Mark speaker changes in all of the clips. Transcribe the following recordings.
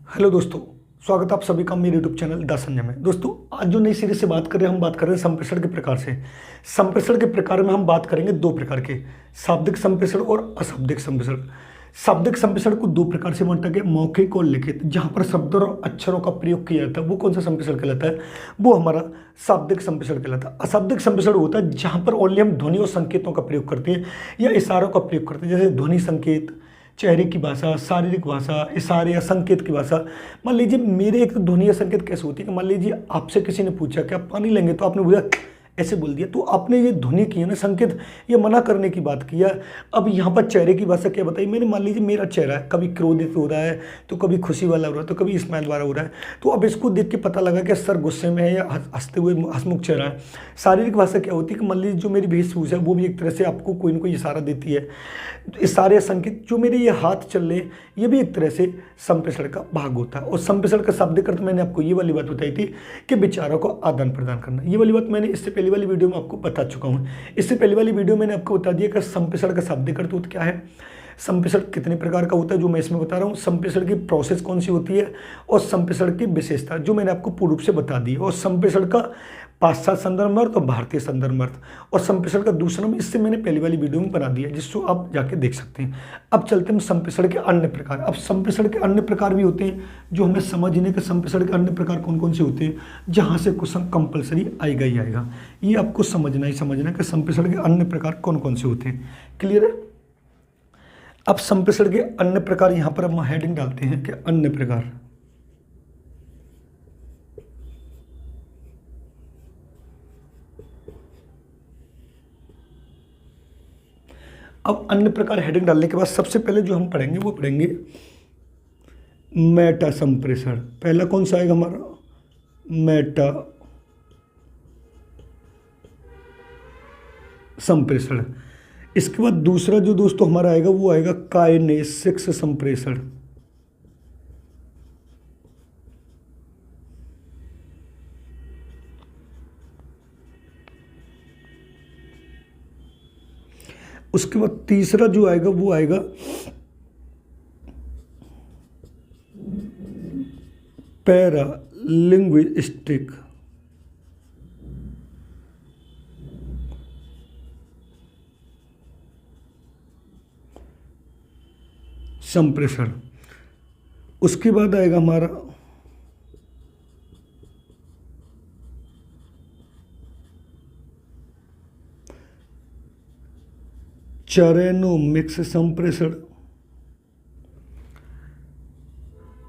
Speaker 1: Hello दोस्तों। स्वागत है आप सभी का मेरे यूट्यूब चैनल द संजय में। दोस्तों, आज जो नई सीरीज से बात कर रहे हैं, हम बात कर रहे हैं संप्रेषण के प्रकार से। संप्रेषण के प्रकार में हम बात करेंगे दो प्रकार के, शाब्दिक संप्रेषण और अशाब्दिक संप्रेषण। शाब्दिक संप्रेषण को दो प्रकार से बांटा गया, मौखिक और लिखित। जहां पर शब्दों और अक्षरों का प्रयोग किया जाता है वो कौन सा संप्रेषण कहलाता है? वो हमारा शाब्दिक संप्रेषण कहलाता है। अशाब्दिक संप्रेषण होता है जहां पर ओनली हम ध्वनि और संकेतों का प्रयोग करते हैं या इशारों का प्रयोग करते हैं, जैसे ध्वनि संकेत, चेहरे की भाषा, शारीरिक भाषा, इशारे या संकेत की भाषा। मान लीजिए मेरे एक तो ध्वनि या संकेत कैसे होती है कि मान लीजिए आपसे किसी ने पूछा कि आप पानी लेंगे, तो आपने बोला ऐसे बोल दिया, तो आपने ये ध्वनि की है ना, संकेत, ये मना करने की बात किया। अब यहाँ पर चेहरे की भाषा क्या बताई मैंने? मान लीजिए मेरा चेहरा है, कभी क्रोधित हो रहा है, तो कभी खुशी वाला हो रहा है, तो कभी स्माइल वाला हो रहा है। तो अब इसको देख के पता लगा कि सर गुस्से में है या हंसते हुए हंसमुख चेहरा है। शारीरिक भाषा क्या होती है कि मान लीजिए जो मेरी वेशभूषा है वो भी एक तरह से आपको कोई ना कोई इशारा देती है। इशारे संकेत, जो मेरे ये हाथ चल रहे, ये भी एक तरह से संप्रेषण का भाग होता है। और संप्रेषण का शाब्दिक अर्थ मैंने आपको ये वाली बात बताई थी कि विचारों को आदान प्रदान करना। ये वाली बात मैंने इससे पहले वाली वीडियो में आपको बता चुका हूँ। इससे पहले वाली वीडियो मैंने आपको बता दिया कि संप्रेषण का शाब्दिक अर्थ क्या है, संप्रेषण कितने प्रकार का होता है जो मैं इसमें बता रहा हूँ, संप्रेषण की प्रोसेस कौन सी होती है, और संप्रेषण की विशेषता जो मैंने आपको पूर्ण रूप से बता दी है, और संप्रेषण का पाश्चात्य संदर्भ अर्थ और भारतीय संदर्भ अर्थ, और संप्रेषण का दूसरा नाम इससे मैंने पहली वाली वीडियो में बना दिया, जिसको आप जाके देख सकते हैं। अब चलते हैं संप्रेषण के अन्य प्रकार। अब संप्रेषण के अन्य प्रकार भी होते हैं जो हमें समझने के संप्रेषण के अन्य प्रकार कौन कौन से होते हैं, जहाँ से क्वेश्चन कंपलसरी आएगा ही आएगा। ये आपको समझना ही समझना कि संप्रेषण के अन्य प्रकार कौन कौन से होते हैं। क्लियर है? अब संप्रेषण के अन्य प्रकार यहाँ पर हम हेडिंग डालते हैं कि अन्य प्रकार। अब अन्य प्रकार हेडिंग डालने के बाद सबसे पहले जो हम पढ़ेंगे वो पढ़ेंगे मेटा संप्रेषण। पहला कौन सा आएगा हमारा? मेटा संप्रेषण। इसके बाद दूसरा जो दोस्तों हमारा आएगा वो आएगा काइनेसिक्स संप्रेषण। उसके बाद तीसरा जो आएगा वो आएगा पैरालिंग्विस्टिक संप्रेषण। उसके बाद आएगा हमारा चैरेनोमिक्स संप्रेषण।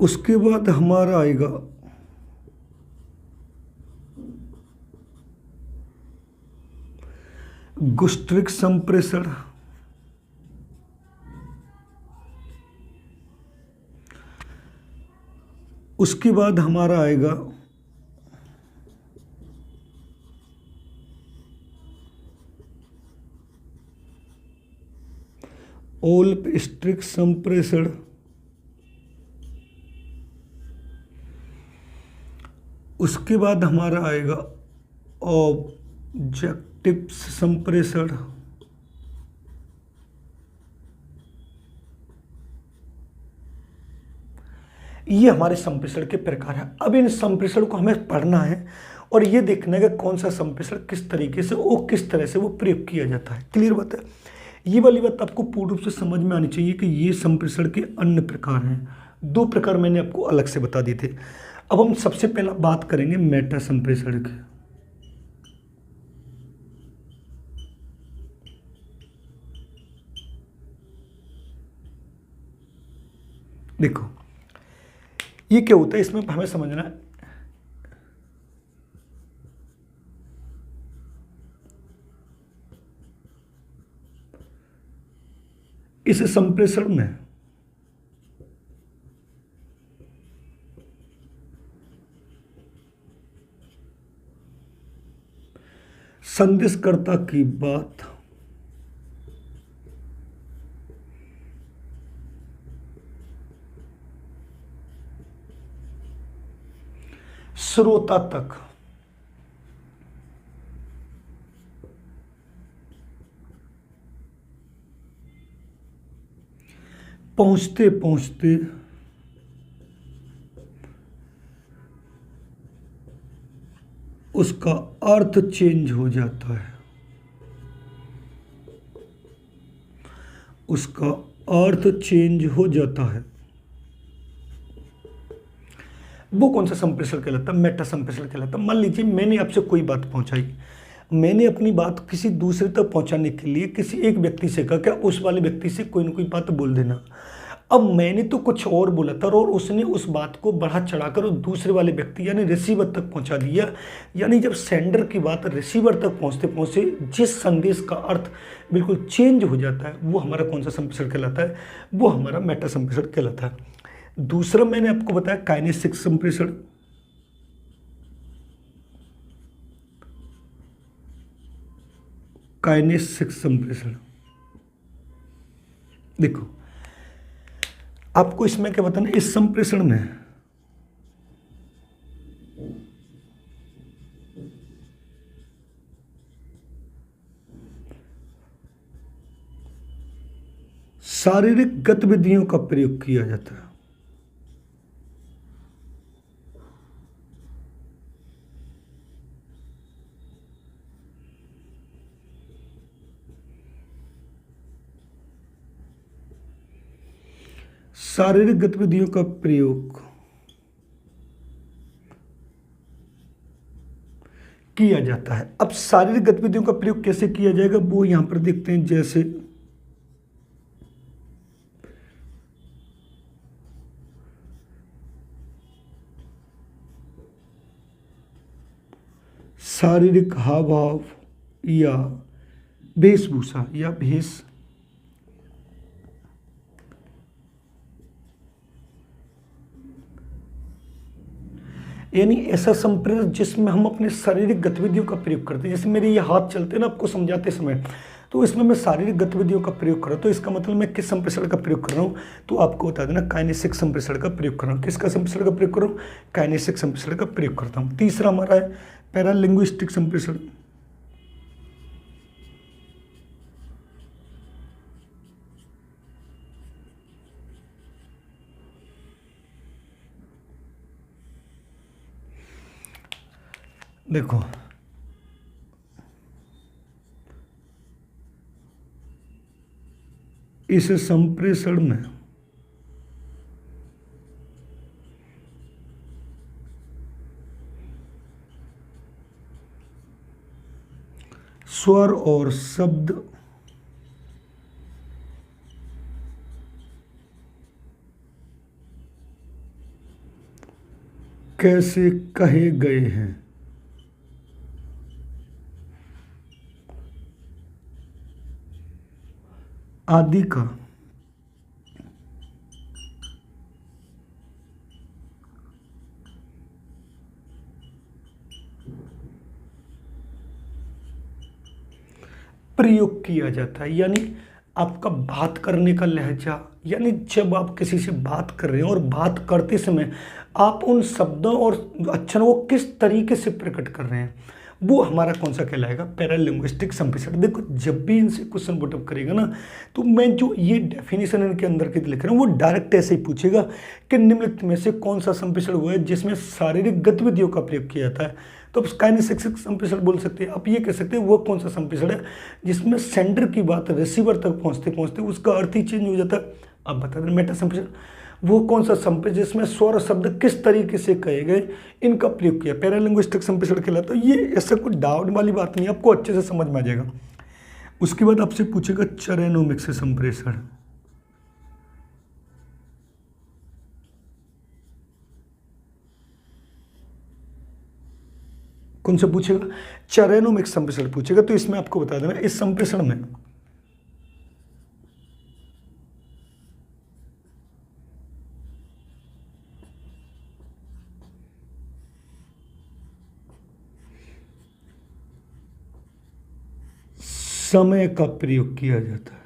Speaker 1: उसके बाद हमारा आएगा गुस्ट्रिक संप्रेषण। उसके बाद हमारा आएगा ओल्फस्ट्रिक संप्रेषण। उसके बाद हमारा आएगा ऑब्जेक्टिव संप्रेषण। ये हमारे संप्रेषण के प्रकार है। अब इन संप्रेषण को हमें पढ़ना है और ये देखना है कि कौन सा संप्रेषण किस तरीके से और किस तरह से वो प्रयोग किया जाता है। क्लियर बात है? ये वाली बात आपको पूर्ण रूप से समझ में आनी चाहिए कि ये संप्रेषण के अन्य प्रकार हैं। दो प्रकार मैंने आपको अलग से बता दिए थे। अब हम सबसे पहला बात करेंगे मेटा संप्रेषण की। देखो ये क्या होता है, इसमें हमें समझना है। इस संप्रेषण में संदेशकर्ता की बात श्रोता तक पहुंचते पहुंचते उसका अर्थ चेंज हो जाता है, उसका अर्थ चेंज हो जाता है। वो कौन सा संप्रेषण कहलाता है? मेटा संप्रेषण कहलाता है। मान लीजिए मैंने आपसे कोई बात पहुंचाई, मैंने अपनी बात किसी दूसरे तक पहुंचाने के लिए किसी एक व्यक्ति से कहा क्या उस वाले व्यक्ति से कोई ना कोई बात बोल देना। अब मैंने तो कुछ और बोला था और उसने उस बात को बढ़ा चढ़ाकर दूसरे वाले व्यक्ति यानी रिसीवर तक पहुंचा दिया। यानी जब सेंडर की बात रिसीवर तक पहुंचते पहुंचते जिस संदेश का अर्थ बिल्कुल चेंज हो जाता है वो हमारा कौन सा संप्रेषण कहलाता है? वो हमारा मेटा संप्रेषण कहलाता है। दूसरा मैंने आपको बताया काइनेसिक संप्रेषण। काइनेसिक संप्रेषण देखो आपको इसमें क्या बताना, इस संप्रेषण में शारीरिक गतिविधियों का प्रयोग किया जाता है। शारीरिक गतिविधियों का प्रयोग किया जाता है। अब शारीरिक गतिविधियों का प्रयोग कैसे किया जाएगा वो यहां पर देखते हैं। जैसे शारीरिक हाव भाव या वेशभूषा या भेष, यानी ऐसा संप्रेषण जिसमें हम अपने शारीरिक गतिविधियों का प्रयोग करते हैं। जैसे मेरे ये हाथ चलते हैं ना आपको समझाते समय, तो इसमें मैं शारीरिक गतिविधियों का प्रयोग कर रहा हूँ। तो इसका मतलब मैं किस संप्रेषण का प्रयोग कर रहा हूँ? तो आपको बता देना काइनेसिक संप्रेषण का प्रयोग कर रहा हूँ। किसका संप्रेषण का प्रयोग कर रहा हूँ? काइनेसिक संप्रेषण का प्रयोग करता हूँ। तीसरा हमारा है पैरालिंग्विस्टिक संप्रेषण। देखो इस संप्रेषण में स्वर और शब्द कैसे कहे गए हैं आदि का प्रयोग किया जाता है। यानी आपका बात करने का लहजा, यानी जब आप किसी से बात कर रहे हैं और बात करते समय आप उन शब्दों और अक्षरों को किस तरीके से प्रकट कर रहे हैं, वो हमारा कौन सा कहलाएगा? पैरालिंग्विस्टिक संप्रेषण। देखो जब भी इनसे क्वेश्चन पुटअप करेगा ना, तो मैं जो ये डेफिनेशन इनके अंदर की लिख रहा हूँ वो डायरेक्ट ऐसे ही पूछेगा कि निम्नलिखित में से कौन सा संप्रेषण हुआ है जिसमें शारीरिक गतिविधियों का प्रयोग किया जाता है। तो आप काइनेसिक संप्रेषण बोल सकते हैं। आप ये कह सकते हैं वो कौन सा संप्रेषण है जिसमें सेंडर की बात रिसीवर तक पहुँचते पहुँचते उसका अर्थ ही चेंज हो जाता है। अब बता दें मेटा संप्रेषण वो कौन सा संप्रेषण जिसमें स्वर शब्द किस तरीके से कहे गए इनका प्रयोग किया, पैरालिंग्विस्टिक संप्रेषण कहलाता है। ये ऐसा कोई डाउट वाली बात नहीं, आपको अच्छे से समझ में आ जाएगा। उसके बाद आपसे पूछेगा चरैनोमिक से संप्रेषण। कौन सा पूछेगा? चरैनोमिक संप्रेषण पूछेगा। तो इसमें आपको बता देना इस संप्रेषण में समय का प्रयोग किया जाता है।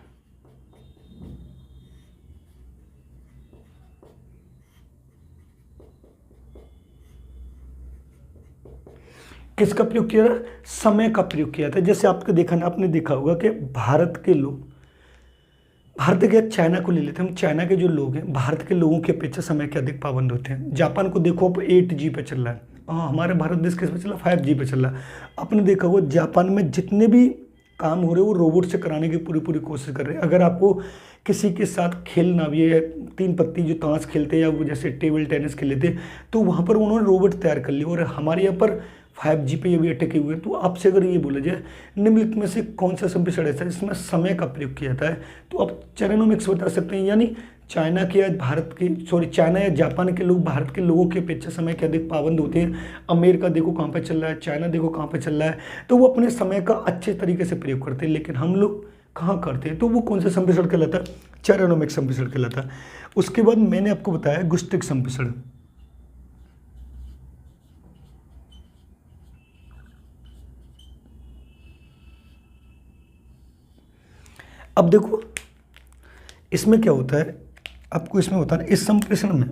Speaker 1: किसका प्रयोग किया? समय का प्रयोग किया था। जैसे आपको देखा ना, आपने देखा होगा कि भारत के लोग, भारत के चाइना को ले लेते हैं हम, चाइना के जो लोग हैं भारत के लोगों की अपेक्षा समय के अधिक पाबंद होते हैं। जापान को देखो अब 8G पे चल रहा है, हमारे भारत देश किस पे चल रहा है, 5G पे चल रहा है। आपने देखा होगा जापान में जितने भी काम हो रहे हैं वो रोबोट से कराने की पूरी पूरी कोशिश कर रहे हैं। अगर आपको किसी के साथ खेलना भी है, 3 पत्ती जो ताश खेलते हैं या वो जैसे टेबल टेनिस खेल लेते, तो वहाँ पर उन्होंने रोबोट तैयार कर लिया। और हमारे यहाँ पर 5G पे ये भी अटके हुए हैं। तो आपसे अगर ये बोला जाए निम्नलिखित में से कौन सा संप्रेषण ऐसा है जिसमें समय का प्रयोग किया जाता है, तो आप चैनोमिक्स बता सकते हैं। यानी चाइना के या भारत के चाइना या जापान के लोग भारत के लोगों के अपेक्षा समय के अधिक पाबंद होते हैं। अमेरिका देखो कहाँ पे चल रहा है, चाइना देखो कहाँ पे चल रहा है, तो वो अपने समय का अच्छे तरीके से प्रयोग करते हैं। लेकिन हम लोग कहाँ करते हैं, तो वो कौन सा संप्रेषण कहलाता है, चैनोमिक संप्रेषण कहलाता है। उसके बाद मैंने आपको बताया गुस्टिक संप्रेषण। अब देखो इसमें क्या होता है, आपको इसमें होता है इस संप्रेषण में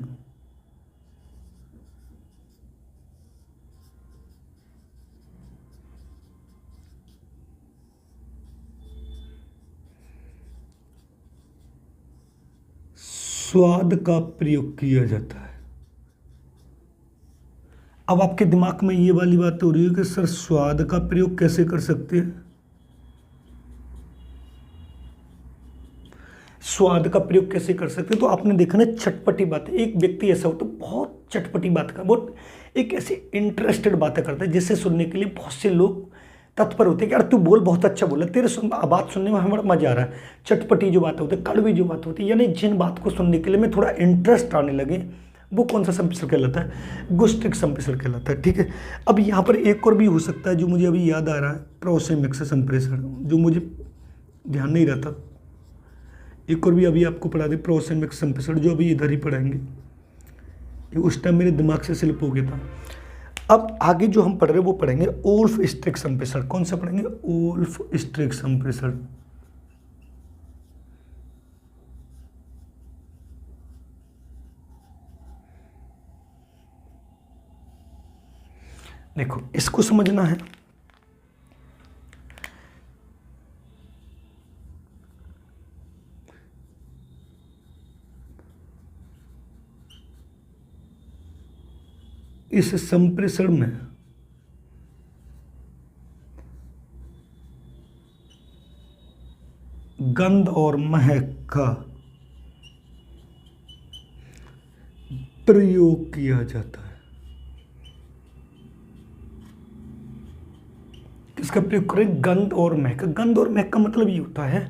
Speaker 1: स्वाद का प्रयोग किया जाता है। अब आपके दिमाग में ये वाली बात हो रही है कि सर स्वाद का प्रयोग कैसे कर सकते हैं, स्वाद का प्रयोग कैसे कर सकते हैं। तो आपने देखा ना चटपटी बातें, एक व्यक्ति ऐसा होता है बहुत चटपटी बात का, बहुत एक ऐसी इंटरेस्टेड बातें करता है जिससे सुनने के लिए बहुत से लोग तत्पर होते हैं कि यार तू बोल, बहुत अच्छा बोला, तेरे बात सुनने में हमारा मजा आ रहा है। चटपटी जो बातें होती है, कड़वी जो बात होती है, यानी जिन बात को सुनने के लिए मैं थोड़ा इंटरेस्ट आने लगे, वो कौन सा संप्रेषण कहलाता है, गुस्टिक संप्रेषण कहलाता है। ठीक है, अब यहाँ पर एक और भी हो सकता है जो मुझे अभी याद आ रहा है, प्रोसेमिक्स संप्रेषण, जो मुझे ध्यान नहीं रहता। एक और भी अभी आपको पढ़ा दे, प्रोसेमिक्स संप्रेषण, जो अभी इधर ही पढ़ाएंगे, उस टाइम मेरे दिमाग से स्लिप हो गया था। अब आगे जो हम पढ़ रहे हैं वो पढ़ेंगे ओल्फ स्ट्रिक संप्रेषण। कौन सा पढ़ेंगे, ओल्फ स्ट्रिक संप्रेषण। देखो इसको समझना है, इस संप्रेषण में गंध और महक का प्रयोग किया जाता है। किसका प्रयोग करें, गंध और महक। गंध और महक का मतलब ये होता है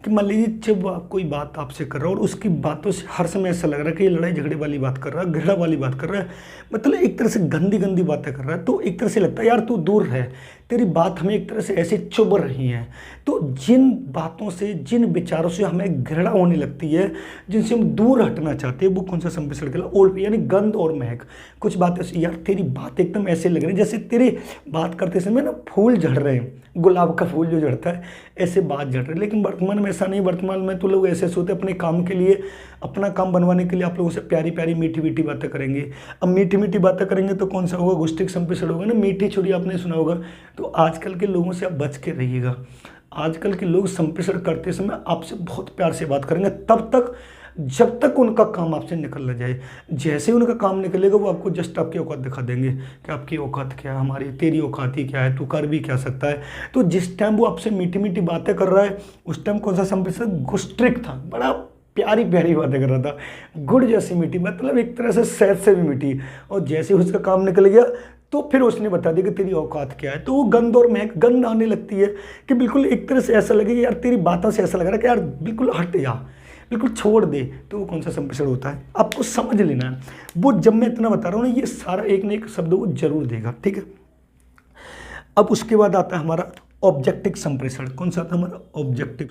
Speaker 1: कि मान लीजिए जब कोई बात आपसे कर रहा है और उसकी बातों से हर समय ऐसा लग रहा है कि ये लड़ाई झगड़े वाली बात कर रहा है, घृणा वाली बात कर रहा है, मतलब एक तरह से गंदी गंदी बातें कर रहा है, तो एक तरह से लगता है यार तू दूर रह, तेरी बात हमें एक तरह से ऐसे चुभ रही है। तो जिन बातों से, जिन विचारों से हमें घृणा होने लगती है, जिनसे हम दूर हटना चाहते हैं, वो कौन सा संप्रेषण कहलाता है, ओल्फ, यानी गंध और महक। कुछ बातें यार तेरी बात एकदम ऐसे लग रही है जैसे तेरे बात करते समय ना फूल झड़ रहे हैं, गुलाब का फूल जो झड़ता है ऐसे बात झड़ रही है। लेकिन वर्तमान में ऐसा नहीं, वर्तमान में तो लोग ऐसे सोते अपने काम के लिए, अपना काम बनवाने के लिए आप लोगों से प्यारी प्यारी मीठी मीठी बातें करेंगे। अब मीठी मीठी बातें करेंगे तो कौन सा होगा, गुस्टिक संप्रेषण होगा ना, मीठी छुरी आपने सुना होगा। तो आजकल के लोगों से आप बच के रहिएगा। आजकल के लोग संप्रेषण करते समय आपसे बहुत प्यार से बात करेंगे तब तक जब तक उनका काम आपसे निकल ना जाए। जैसे ही उनका काम निकलेगा वो आपको जस्ट आपकी औकात दिखा देंगे कि आपकी औकात क्या है, हमारी तेरी औकात ही क्या है, तू कर भी क्या सकता है। तो जिस टाइम वो आपसे मीठी मीठी बातें कर रहा है उस टाइम कौन सा संप्रेषण, गुस्ट्रिक था, बड़ा प्यारी प्यारी बातें कर रहा था, गुड़ जैसी मीठी, मतलब एक तरह से शहद से भी मीठी। और जैसे ही उसका काम निकल गया तो फिर उसने बता दिया कि तेरी औकात क्या है। तो वो गंध और महक, गंध आने लगती है कि बिल्कुल एक तरह से ऐसा लगे कि यार तेरी बातों से ऐसा लग रहा है कि यार बिल्कुल हट जा, बिल्कुल छोड़ दे। तो वो कौन सा संप्रेषण होता है, आपको समझ लेना है। वो जब मैं इतना बता रहा हूँ ना, ये सारा एक न एक शब्द वो जरूर देगा, ठीक है। अब उसके बाद आता है हमारा ऑब्जेक्टिव संप्रेषण। कौन सा आता है हमारा, ऑब्जेक्टिव